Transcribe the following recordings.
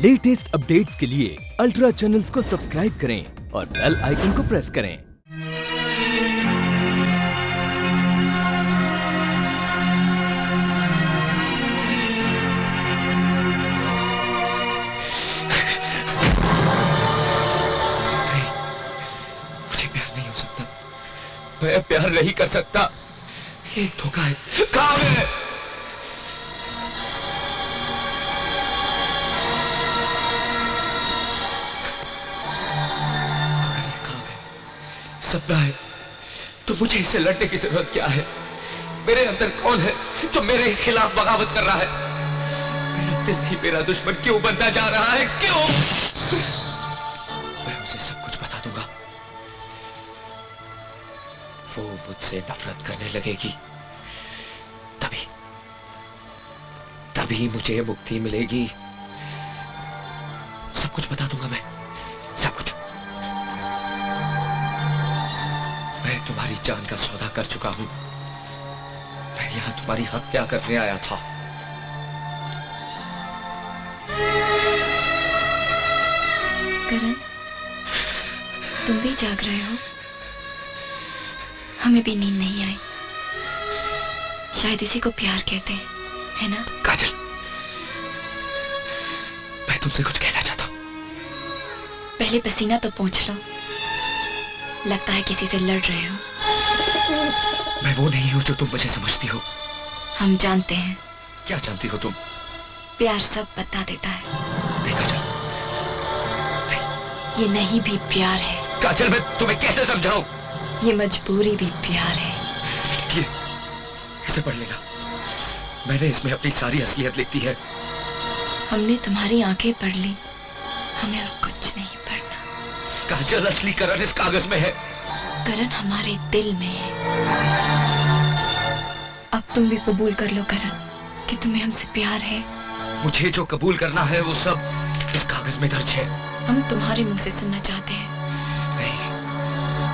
Latest updates के लिए ultra channels को सब्सक्राइब करें और बेल आइकन को प्रेस करें। मुझे प्यार नहीं हो सकता, मैं प्यार नहीं कर सकता, ये धोखा है। कहाँ है? सपना है तो मुझे इससे लड़ने की जरूरत क्या है? मेरे अंदर कौन है जो मेरे खिलाफ बगावत कर रहा है? मेरा दिल ही मेरा दुश्मन क्यों बनता जा रहा है? क्यों? मैं उसे सब कुछ बता दूंगा, वो मुझसे नफरत करने लगेगी, तभी मुझे मुक्ति मिलेगी। सब कुछ बता दूंगा, मैं सब कुछ। मैं तुम्हारी जान का सौदा कर चुका हूं, मैं यहां तुम्हारी हत्या करने आया था। करण, तुम भी जाग रहे हो? हमें भी नींद नहीं आई। शायद इसी को प्यार कहते हैं, है ना? काजल, मैं तुमसे कुछ कहना चाहता हूं। पहले पसीना तो पोंछ लो, लगता है किसी से लड़ रहे हो। मैं वो नहीं हूं जो तुम मुझे समझती हो। हम जानते हैं। क्या जानती हो तुम? प्यार सब बता देता है। नहीं काजल, ये नहीं भी प्यार है। काजल, मैं तुम्हें कैसे समझाऊं? ये मजबूरी भी प्यार है। ये इसे पढ़ लेना, मैंने इसमें अपनी सारी असलियत लिख दी है। हमने तुम्हारी आंखें पढ़ ली, हमें और कुछ नहीं पढ़ना। काजल, असली करण इस कागज में है। करण हमारे दिल में है। अब तुम भी कबूल कर लो करण कि तुम्हें हमसे प्यार है। मुझे जो कबूल करना है वो सब इस कागज में दर्ज है। हम तुम्हारे मुंह से सुनना चाहते हैं। नहीं,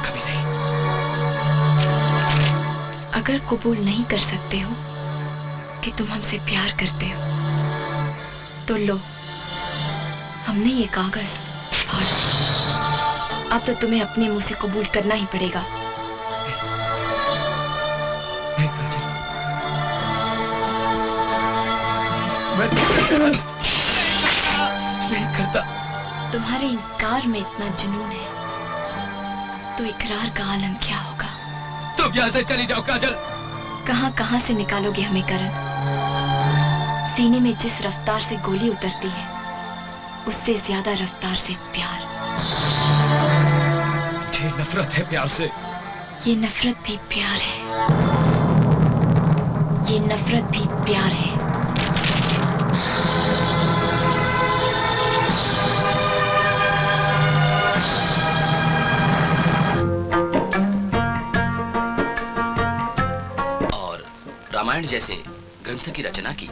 कभी नहीं। अगर कबूल नहीं कर सकते हो कि तुम हमसे प्यार करते हो तो लो, हमने ये कागज फाड़ दिया। अब तो तुम्हें अपने मुंह से कबूल करना ही पड़ेगा। नहीं काजल, मैं नहीं करता। तुम्हारे इनकार में इतना जुनून है तो इकरार का आलम क्या होगा? तुम यहाँ से चली जाओ काजल। कहां कहां से निकालोगे हमें करण? सीने में जिस रफ्तार से गोली उतरती है उससे ज्यादा रफ्तार से प्यार। मुझे नफरत है प्यार से। ये नफरत भी प्यार है, ये नफरत भी प्यार है। और रामायण जैसे ग्रंथ की रचना की।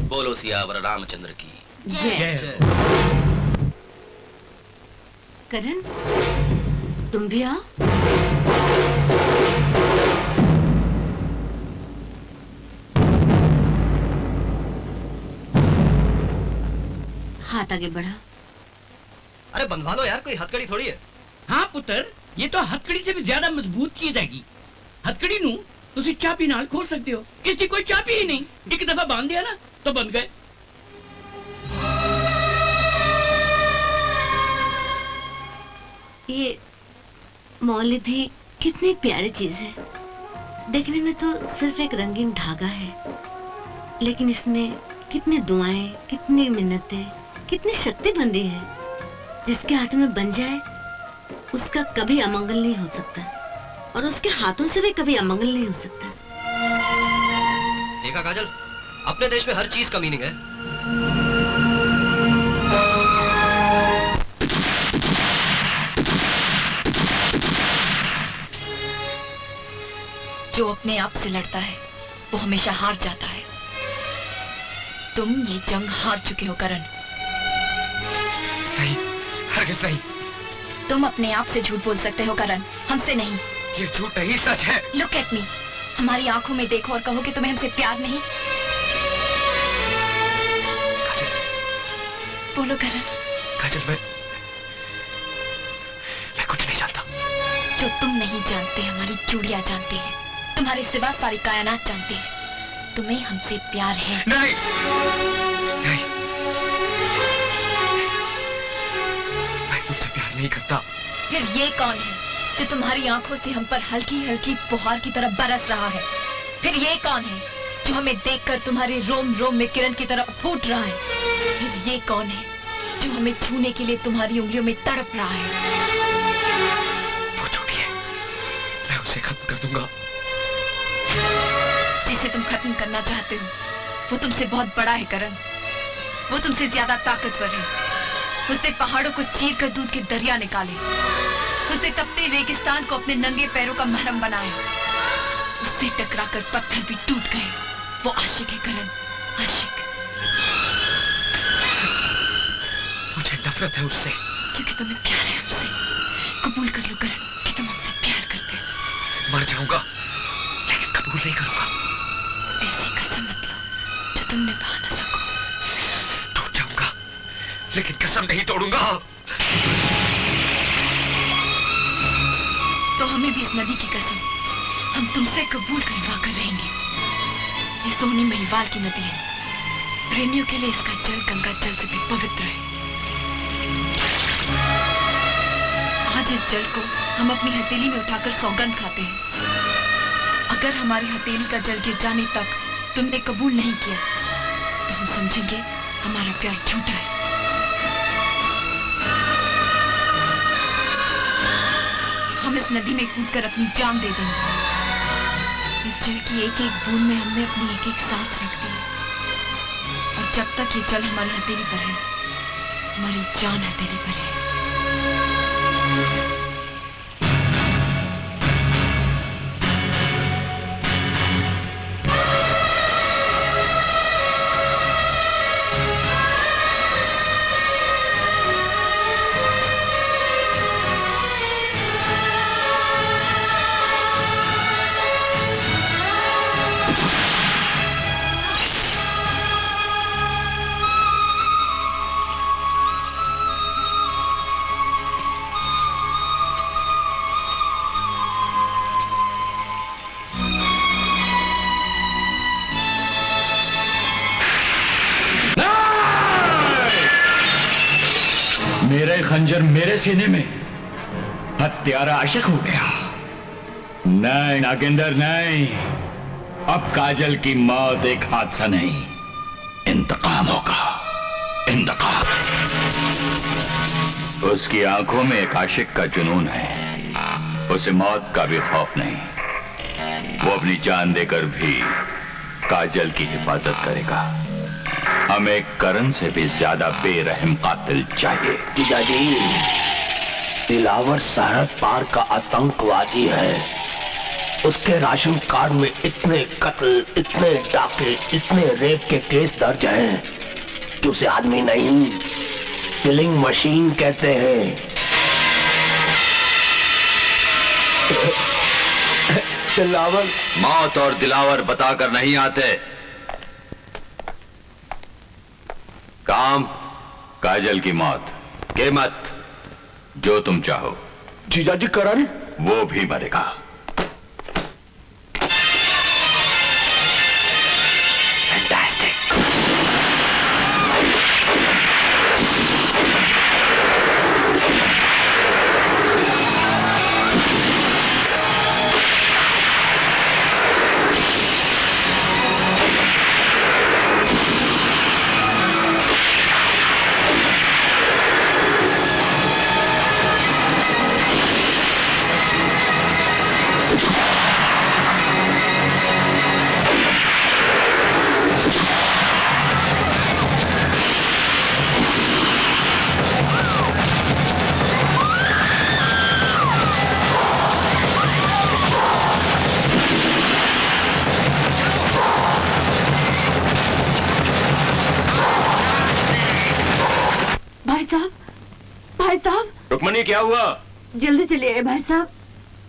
बोलो सियावर रामचंद्र की जय। करण, तुम भी आओ। हाथ आगे बढ़ा। अरे बंधवा लो यार, कोई हथकड़ी थोड़ी है। हाँ पुत्र, ये तो हथकड़ी से भी ज्यादा मजबूत चीज हैगी। हथकड़ी नू तुसी चाबी नाल खोल सकते हो, इसकी कोई चाबी ही नहीं। एक दफा बांध दिया ना तो बंद गए। ये मौली भी कितनी प्यारी चीज है। देखने में तो सिर्फ एक रंगीन धागा है, लेकिन इसमें कितनी दुआएं, कितनी मिन्नतें, कितनी शक्ति बंधी है। जिसके हाथों में बन जाए उसका कभी अमंगल नहीं हो सकता, और उसके हाथों से भी कभी अमंगल नहीं हो सकता। देखा काजल, अपने देश में हर चीज का मीनिंग है। जो अपने आप से लड़ता है वो हमेशा हार जाता है। तुम ये जंग हार चुके हो करण। नहीं, हरगिज़ नहीं। तुम अपने आप से झूठ बोल सकते हो करण, हमसे नहीं। ये झूठ नहीं, सच है। लुक एट मी, हमारी आंखों में देखो और कहो कि तुम्हें हमसे प्यार नहीं। बोलो करण। काजल, मैं कुछ नहीं जानता। जो तुम नहीं जानते हमारी चूड़ियां जानती है, तुम्हारे सिवा सारी कायनात जानती है। तुम्हें हमसे प्यार है। नहीं, नहीं, मैं तुमसे प्यार नहीं करता। फिर ये कौन है जो तुम्हारी आंखों से हम पर हल्की हल्की फुहार की तरह बरस रहा है? फिर ये कौन है जो हमें देखकर तुम्हारे रोम रोम में किरण की तरह फूट रहा है? फिर ये कौन है जो हमें छूने के लिए तुम्हारी उंगलियों में तड़प रहा है? वो जो भी है, मैं उसे खत्म कर दूंगा। जिसे तुम खत्म करना चाहते हो वो तुमसे बहुत बड़ा है करण। वो तुमसे ज्यादा ताकतवर है। उसने पहाड़ों को चीर कर दूध के दरिया निकाले। उसने तपते रेगिस्तान को अपने नंगे पैरों का महरम बनाया। उससे टकराकर पत्थर भी टूट गए। वो आशिक है करण, आशिक। मुझे नफरत है उससे। क्योंकि तुम्हें प्यार है हमसे। कबूल कर लो करण कि तुम हमसे प्यार करते हो। मर जाऊंगा लेकिन कबूल नहीं करूंगा। ऐसी कसम मत लो जो तुम निभा न सको। टूट जाऊंगा लेकिन कसम नहीं तोड़ूंगा। तो हमें भी इस नदी की कसम हम तुमसे कबूल करवा कर रहेंगे। ये सोनी महिवाल की नदी है। प्रेमियों के लिए इसका जल गंगा जल से भी पवित्र है। आज इस जल को हम अपनी हथेली में उठाकर सौगंध खाते हैं। अगर हमारी हथेली का जल गिर जाने तक तुमने कबूल नहीं किया तो हम समझेंगे हमारा प्यार झूठा है। हम इस नदी में कूदकर अपनी जान दे देंगे। इस जल की एक एक बूंद में हमने अपनी एक एक सांस रख दी है। और जब तक ये जल हमारी हथेली पर है, हमारी जान हथेली पर है। मेरे खंजर मेरे सीने में, हत्यारा आशिक हो गया। नहीं नागेंद्र नहीं, अब काजल की मौत एक हादसा नहीं, इंतकाम होगा, इंतकाम। उसकी आंखों में एक आशिक का जुनून है। उसे मौत का भी खौफ नहीं। वो अपनी जान देकर भी काजल की हिफाजत करेगा। हमें करण से भी ज्यादा बेरहम कातिल चाहिए। जीजाजी, दिलावर सरहद पार का आतंकवादी है। उसके राशन कार्ड में इतने कत्ल, इतने डाके, इतने रेप के केस दर्ज हैं कि उसे आदमी नहीं, किलिंग मशीन कहते हैं। दिलावर, मौत और दिलावर बताकर नहीं आते। काम काजल की मौत, कीमत जो तुम चाहो। जीजाजी करण वो भी मरेगा। भाई साहब, रुक्मणी क्या हुआ? जल्दी चलिए भाई साहब,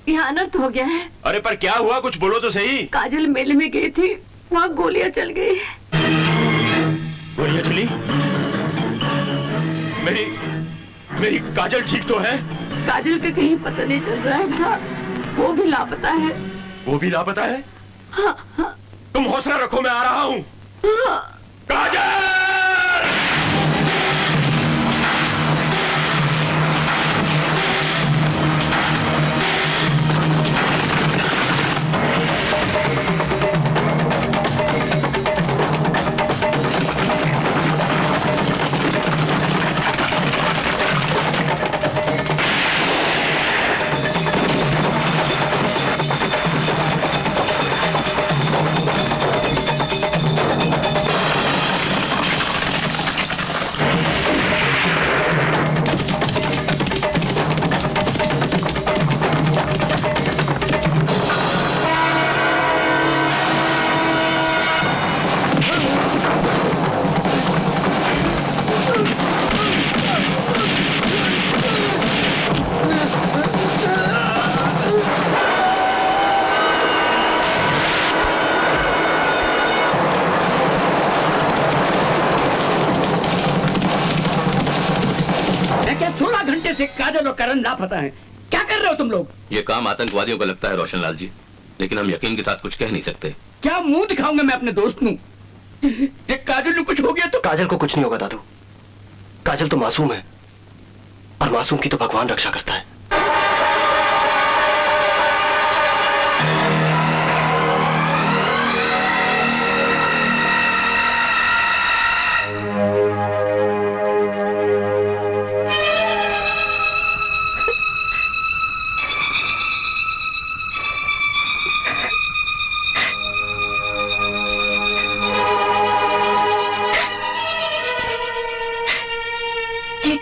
यहाँ अनर्थ हो गया है। अरे पर क्या हुआ, कुछ बोलो तो सही। काजल मेले में गई थी, वहाँ गोलियां चल गई। गोलियां चली? मेरी काजल ठीक तो है? काजल का कहीं पता नहीं चल रहा है साहब, वो भी लापता है। वो भी लापता है? हाँ, हाँ। तुम हौसला रखो, मैं आ रहा हूँ। हाँ। काजल! काजल और करण लापता हैं। क्या कर रहे हो तुम लोग? ये काम आतंकवादियों का लगता है रोशनलाल जी, लेकिन हम यकीन के साथ कुछ कह नहीं सकते। क्या मुंह दिखाऊंगा मैं अपने दोस्त नू? काजल को कुछ हो गया तो? काजल को कुछ नहीं होगा दादू, काजल तो मासूम है और मासूम की तो भगवान रक्षा करता है।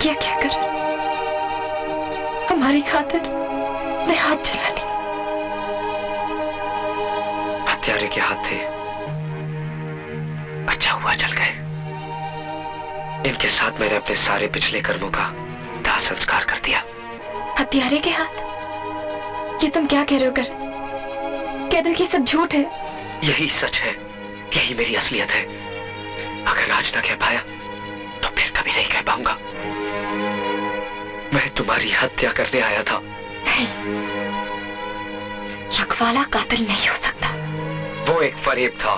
क्या कर हमारी खातिर ने हाथ चला ली। हत्यारे के हाथ थे, अच्छा हुआ चल गए। इनके साथ मैंने अपने सारे पिछले कर्मों का दाह संस्कार कर दिया। हत्यारे के हाथ? ये तुम क्या कह रहे हो? कर कह दो कि सब झूठ है। यही सच है, यही मेरी असलियत है। अगर आज न कह पाया तो फिर कभी नहीं कह पाऊंगा। मैं तुम्हारी हत्या करने आया था। नहीं, रखवाला कातिल नहीं हो सकता। वो एक फरेब था।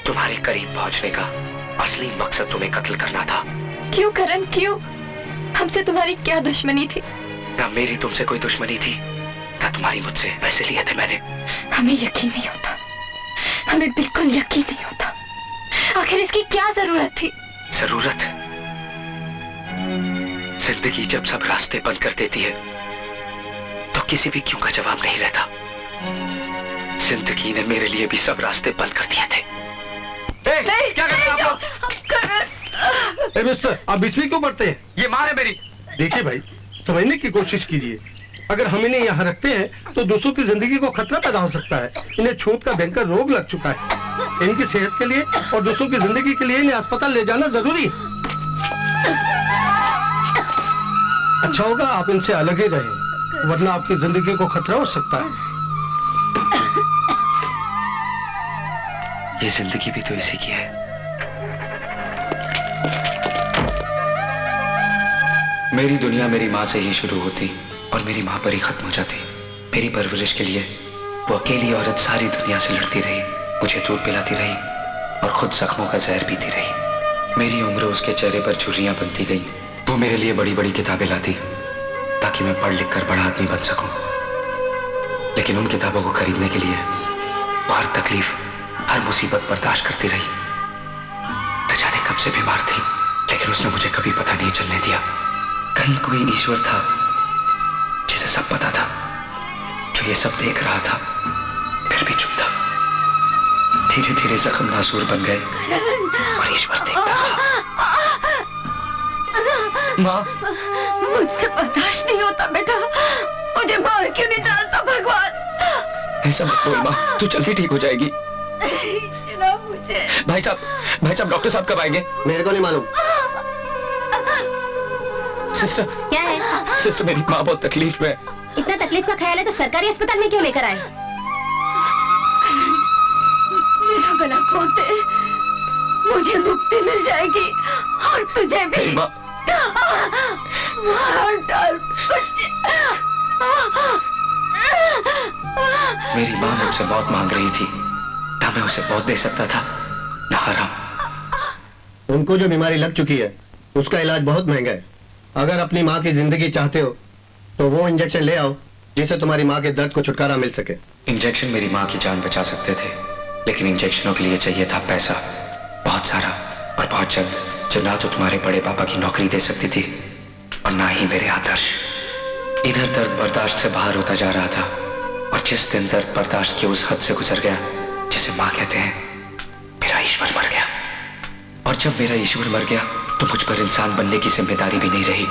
तुम्हारे करीब पहुंचने का असली मकसद तुम्हें कत्ल करना था। क्यों करण, क्यों? हमसे तुम्हारी क्या दुश्मनी थी? ना मेरी तुमसे कोई दुश्मनी थी, ना तुम्हारी मुझसे। पैसे लिए थे मैंने। हमें यकीन नहीं होता, हमें बिल्कुल यकीन नहीं होता। आखिर इसकी क्या जरूरत थी? जरूरत? जिंदगी जब सब रास्ते बंद कर देती है तो किसी भी क्यों का जवाब नहीं रहता। जिंदगी ने मेरे लिए भी सब रास्ते बंद कर दिए थे। नहीं, क्या कर रहे हैं आप लोग? मिस्टर, आप इसमें क्यों पढ़ते हैं? ये माँ है मेरी। देखिए भाई, समझने की कोशिश कीजिए। अगर हम इन्हें यहाँ रखते हैं तो दूसरों की जिंदगी को खतरा पैदा हो सकता है। इन्हें छूत का भयंकर रोग लग चुका है। इनकी सेहत के लिए और दूसरों की जिंदगी के लिए इन्हें अस्पताल ले जाना जरूरी है। अच्छा होगा आप इनसे अलग ही रहें, वरना आपकी जिंदगी को खतरा हो सकता है। ये जिंदगी भी तो इसी की है। मेरी दुनिया मेरी माँ से ही शुरू होती और मेरी माँ पर ही खत्म हो जाती। मेरी परवरिश के लिए वो अकेली औरत सारी दुनिया से लड़ती रही, मुझे दूध पिलाती रही और खुद जख्मों का जहर पीती रही। मेरी उम्र उसके चेहरे पर झुर्रियां बनती गई। वो मेरे लिए बड़ी बड़ी किताबें लाती ताकि मैं पढ़ लिख कर बड़ा आदमी बन सकूं। लेकिन उन किताबों को खरीदने के लिए वो हर तकलीफ, हर मुसीबत बर्दाश्त करती रही। न जाने कब से बीमार थी, लेकिन उसने मुझे कभी पता नहीं चलने दिया। कहीं कोई ईश्वर था जिसे सब पता था, जो ये सब देख रहा था, फिर भी चुप था। धीरे धीरे जख्म नासूर बन गए और ईश्वर देखता रहा। माँ, मुझसे बर्दाश्त नहीं होता बेटा, मुझे मार क्यों नहीं डालता भगवान? ऐसा मत बोल माँ, तू जल्दी ठीक हो जाएगी। मुझे भाई साहब डॉक्टर साहब कब आएंगे? मेरे को नहीं मालूम। सिस्टर, क्या है? सिस्टर मेरी माँ बहुत तकलीफ में है। इतना तकलीफ का ख्याल है तो सरकारी अस्पताल में क्यों लेकर आए? मेरा गला खोल दे, मुझे मुक्ति मिल जाए। जाएगी और तुझे भी मार डाल मेरी माँ मुझसे मौत मांग रही थी, ना मैं उसे मौत दे सकता था ना हराम। उनको जो बीमारी लग चुकी है उसका इलाज बहुत महंगा है। अगर अपनी माँ की जिंदगी चाहते हो तो वो इंजेक्शन ले आओ जिससे तुम्हारी माँ के दर्द को छुटकारा मिल सके। इंजेक्शन मेरी माँ की जान बचा सकते थे, लेकिन इंजेक्शनों के लिए चाहिए था पैसा, बहुत सारा और बहुत जल्द, जो ना तो तुम्हारे बड़े पापा की नौकरी दे सकती थी और ना ही मेरे आदर्श। इधर दर्द बर्दाश्त से बाहर होता जा रहा था, और जिस दिन दर्द बर्दाश्त की उस हद से गुजर गया जिसे माँ कहते हैं, मेरा ईश्वर मर गया। और जब मेरा ईश्वर मर गया तो मुझ पर इंसान बनने की जिम्मेदारी भी नहीं रही,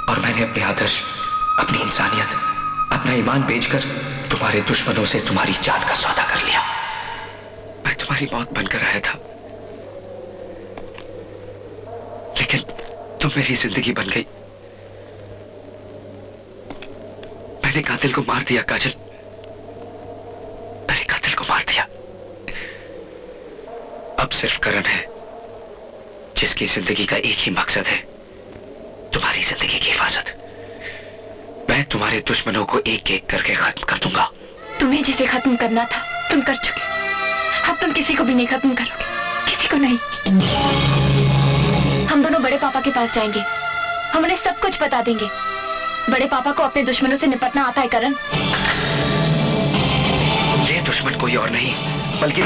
और मैंने अपने आदर्श, अपनी इंसानियत, अपना ईमान बेचकर तुम्हारे दुश्मनों से तुम्हारी जान का सौदा कर लिया। मैं तुम्हारी मौत बनकर आया था, लेकिन तुम मेरी जिंदगी बन गई। मैंने कातिल को मार दिया काजल, मैंने कातिल को मार दिया। अब सिर्फ करण है जिसकी जिंदगी का एक ही मकसद है, तुम्हारी जिंदगी की हिफाजत। मैं तुम्हारे दुश्मनों को एक एक करके खत्म कर दूंगा। तुम्हें जिसे खत्म करना था तुम कर चुके, अब तुम किसी को भी नहीं खत्म करोगे, किसी को नहीं। हम दोनों बड़े पापा के पास जाएंगे, हम उन्हें सब कुछ बता देंगे। बड़े पापा को अपने दुश्मनों से निपटना आता है करण। ये दुश्मन कोई और नहीं बल्कि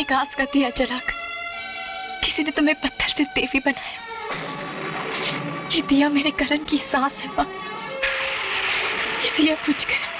घास का दिया जलाकर किसी ने तुम्हें पत्थर से देवी बनाया। ये दिया मेरे करण की सांस है मां, ये दिया बुझ गया।